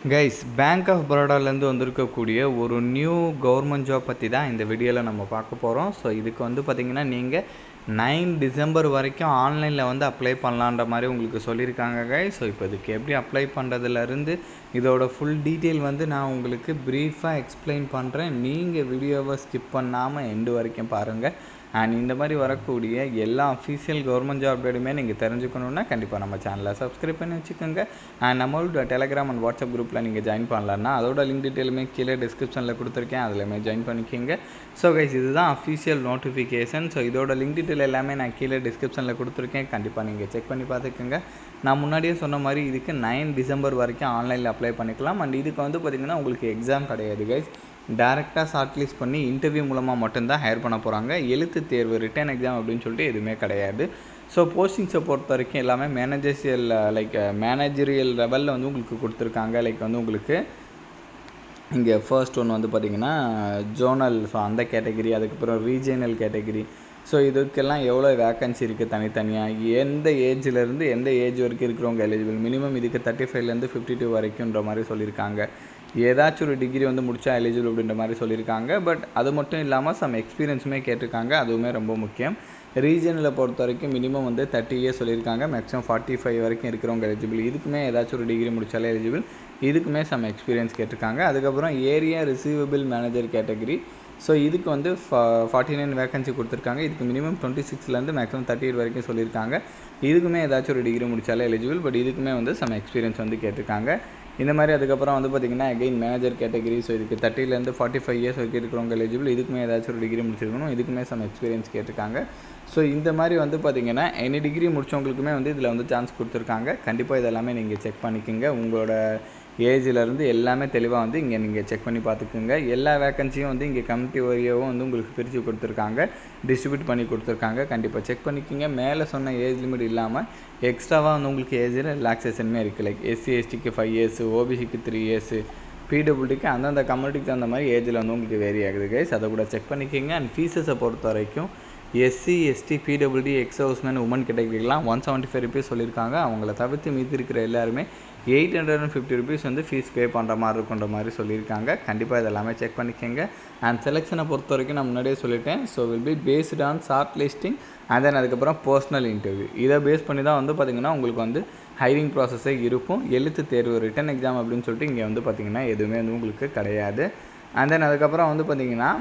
Guys, bank of பரோடாலேருந்து வந்திருக்கக்கூடிய ஒரு new government job பற்றி தான் இந்த வீடியோவில் நம்ம பார்க்க போகிறோம். ஸோ இதுக்கு வந்து பார்த்திங்கன்னா நீங்கள் 9 டிசம்பர் வரைக்கும் ஆன்லைனில் வந்து அப்ளை பண்ணலான்ற மாதிரி உங்களுக்கு சொல்லியிருக்காங்க கைஸ். ஸோ இப்போ இதுக்கு எப்படி அப்ளை பண்ணுறதுலேருந்து இதோட ஃபுல் டீட்டெயில் வந்து நான் உங்களுக்கு ப்ரீஃபாக எக்ஸ்பிளைன் பண்ணுறேன். நீங்கள் வீடியோவை ஸ்கிப் பண்ணாமல் எண்டு வரைக்கும் பாருங்கள். அண்ட் இந்த மாதிரி வரக்கூடிய எல்லா அஃபீஷியல் கவர்மெண்ட் ஜாப் அப்டேட்டுமே நீங்கள் தெரிஞ்சுக்கணுன்னா கண்டிப்பாக நம்ம சேனலை சப்ஸ்கிரைப் பண்ணி வச்சுக்கோங்க. அண்ட் நம்மளோட டெலகிராம் அண்ட் வாட்ஸ்அப் குரூப்பில் நீங்கள் ஜாயின் பண்ணலான்னா அதோட லிங்க் டீட்டெயிலுமே கீழே டிஸ்கிரிப்ஷனில் கொடுத்துருக்கேன், அதிலுமே ஜாயின் பண்ணிக்கோங்க. ஸோ கைஸ், இதுதான் அஃபீஷியல் நோட்டிஃபிகேஷன். ஸோ இதோட லிங்க் டீட்டெயில் எல்லாமே நான் கீழே டிஸ்கிரிப்ஷனில் கொடுத்துருக்கேன், கண்டிப்பாக நீங்கள் செக் பண்ணி பார்த்துக்கோங்க. நான் முன்னாடியே சொன்ன மாதிரி இதுக்கு 9 டிசம்பர் வரைக்கும் ஆன்லைனில் அப்ளை பண்ணிக்கலாம். அண்ட் இதுக்கு வந்து பார்த்திங்கன்னா உங்களுக்கு எக்ஸாம் கிடையாது கைஸ். டேரெக்டாக ஷார்ட் லிஸ்ட் பண்ணி இன்டர்வியூ மூலமாக மட்டும்தான் ஹையர் பண்ண போகிறாங்க. எழுத்து தேர்வு ரிட்டன் எக்ஸாம் அப்படின்னு சொல்லிட்டு எதுவுமே கிடையாது. ஸோ போஸ்டிங்ஸை பொறுத்த வரைக்கும் எல்லாமே மேனேஜரியல் லெவலில் வந்து உங்களுக்கு கொடுத்துருக்காங்க. வந்து உங்களுக்கு இங்கே ஃபர்ஸ்ட் ஒன்று வந்து பார்த்திங்கன்னா ஜோனல், ஸோ அந்த கேட்டகிரி, அதுக்கப்புறம் ரீஜியனல் கேட்டகிரி. ஸோ இதுக்கெல்லாம் எவ்வளோ வேக்கன்சி இருக்குது தனித்தனியாக, எந்த ஏஜ்லேருந்து எந்த ஏஜ் வரைக்கும் இருக்கிறவங்க எலிஜிபிள், மினிமம் இதுக்கு 35லேருந்து 52 வரைக்கும்ன்ற மாதிரி சொல்லியிருக்காங்க. ஏதாச்சும் ஒரு டிகிரி வந்து முடித்தா எலிஜிபிள் அப்படின்ற மாதிரி சொல்லியிருக்காங்க. பட் அது மட்டும் இல்லாமல் சம் எக்ஸ்பீரியன்ஸுமே கேட்டிருக்காங்க, அதுவுமே ரொம்ப முக்கியம். ரீஜனில் பொறுத்த வரைக்கும் மினிமம் வந்து 30 இயர்ஸ் சொல்லியிருக்காங்க, மேக்ஸிமம் 45 வரைக்கும் இருக்கிறவங்க எலிஜிபிள். இதுக்குமே ஏதாச்சும் ஒரு டிகிரி முடித்தாலே எலிஜிபிள். இதுக்குமே சம் எக்ஸ்பீரியன்ஸ் கேட்டிருக்காங்க. அதுக்கப்புறம் area receivable manager category. So இதுக்கு வந்து 49 வேக்கன்சி கொடுத்துருக்காங்க. இதுக்கு மினிமம் 26லேருந்து மேக்ஸிமம் 38 வரைக்கும் சொல்லியிருக்காங்க. இதுக்குமே ஏதாச்சும் ஒரு டிகிரி முடித்தாலே எலிஜிபிள். பட் இதுக்குமே வந்து சம் எக்ஸ்பீரியன்ஸ் வந்து கேட்டிருக்காங்க. இந்த மாதிரி அதுக்கப்புறம் வந்து பார்த்திங்கன்னா அகைன் மேனேஜர் கேட்டகிரி. ஸோ இதுக்கு 30லேருந்து 45 இயர்ஸ் வரைக்கும் இருக்கிறவங்க எலிஜிபிள். இதுக்குமே ஏதாச்சும் ஒரு டிகிரி முடிச்சிருக்கணும். இதுக்குமே சம் எக்ஸ்பீரியன்ஸ் கேட்டிருக்காங்க. ஸோ இந்த மாதிரி வந்து பார்த்திங்கன்னா எனி டிகிரி முடித்தவங்களுக்குமே வந்து இதில் வந்து சான்ஸ் கொடுத்துருக்காங்க. கண்டிப்பாக இதெல்லாமே நீங்கள் செக் பண்ணிக்கோங்க. உங்களோட ஏஜிலேருந்து எல்லாமே தெளிவாக வந்து இங்கே நீங்கள் செக் பண்ணி பார்த்துக்குங்க. எல்லா வேக்கன்சியும் வந்து இங்கே கம்யூனிட்டி வரியாகவும் வந்து உங்களுக்கு பிரித்து கொடுத்துருக்காங்க, டிஸ்ட்ரிபியூட் பண்ணி கொடுத்துருக்காங்க. கண்டிப்பாக செக் பண்ணிக்கோங்க. மேலே சொன்ன ஏஜ் லிமிட் இல்லாமல் எக்ஸ்ட்ராவாக வந்து உங்களுக்கு ஏஜில் ரிலாக்ஸேஷனுமே இருக்குது. எஸ்சி எஸ்டிக்கு 5 இயர்ஸ், ஓபிசிக்கு 3 இயர்ஸ், பிடபிள்யூடிக்கு அந்தந்த கம்யூனிட்டிக்கு தகுந்த மாதிரி ஏஜில் வந்து உங்களுக்கு வேரி ஆகுது கைஸ். அதை கூட செக் பண்ணிக்கோங்க. அண்ட் ஃபீஸஸை பொறுத்த வரைக்கும் எஸ்சி எஸ்டி பிடபிள்யூடி எக்ஸ் ஹவுஸ்மேன் உமன் கேட்டகரிக்கெலாம் 175 ருபீஸ் சொல்லியிருக்காங்க. அவங்கள தவிர்த்து மீதி இருக்கிற எல்லாருமே 850 ருபீஸ் வந்து ஃபீஸ் பே பண்ணுற மாதிரி இருக்குன்ற மாதிரி சொல்லியிருக்காங்க. கண்டிப்பாக இதெல்லாமே செக் பண்ணிக்கோங்க. அண்ட் செலெக்ஷனை பொறுத்த வரைக்கும் நான் முன்னாடியே சொல்லிட்டேன். So will be based on short listing and then அதுக்கப்புறம் பர்சனல் இன்டர்வியூ. இதை பேஸ் பண்ணி தான் வந்து பார்த்திங்கன்னா உங்களுக்கு வந்து ஹைரிங் ப்ராசஸே இருக்கும். எழுத்து தேர்வு ரிட்டன் எக்ஸாம் அப்படின்னு சொல்லிட்டு இங்கே வந்து பார்த்திங்கன்னா எதுவுமே வந்து உங்களுக்கு கிடையாது. அண்ட் தென் அதுக்கப்புறம் வந்து பார்த்திங்கன்னா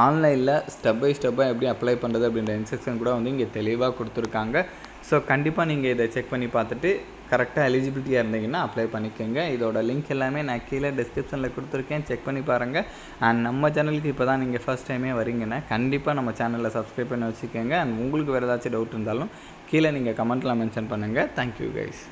ஆன்லைனில் ஸ்டெப் பை ஸ்டெப்பாக எப்படி அப்ளை பண்ணுறது அப்படின்ற இன்ஸ்ட்ரக்ஷன் கூட வந்து இங்கே தெளிவாக கொடுத்துருக்காங்க. ஸோ கண்டிப்பாக நீங்கள் இதை செக் பண்ணி பார்த்துட்டு கரெக்டாக எலிஜிபிலிட்டியாக இருந்தீங்கன்னா அப்ளை பண்ணிக்கோங்க. இதோட லிங்க் எல்லாமே நான் கீழே டிஸ்கிரிப்ஷனில் கொடுத்துருக்கேன், செக் பண்ணி பாருங்கள். அண்ட் நம்ம சேனலுக்கு இப்போ தான் நீங்கள் ஃபஸ்ட் டைமே வரீங்கன்னா கண்டிப்பாக நம்ம சேனலில் சப்ஸ்கிரைப் பண்ணி வச்சுக்கோங்க. அண்ட் உங்களுக்கு வேறு ஏதாச்சும் டவுட் இருந்தாலும் கீழே நீங்கள் கமெண்ட்டில் மென்ஷன் பண்ணுங்கள். Thank you guys.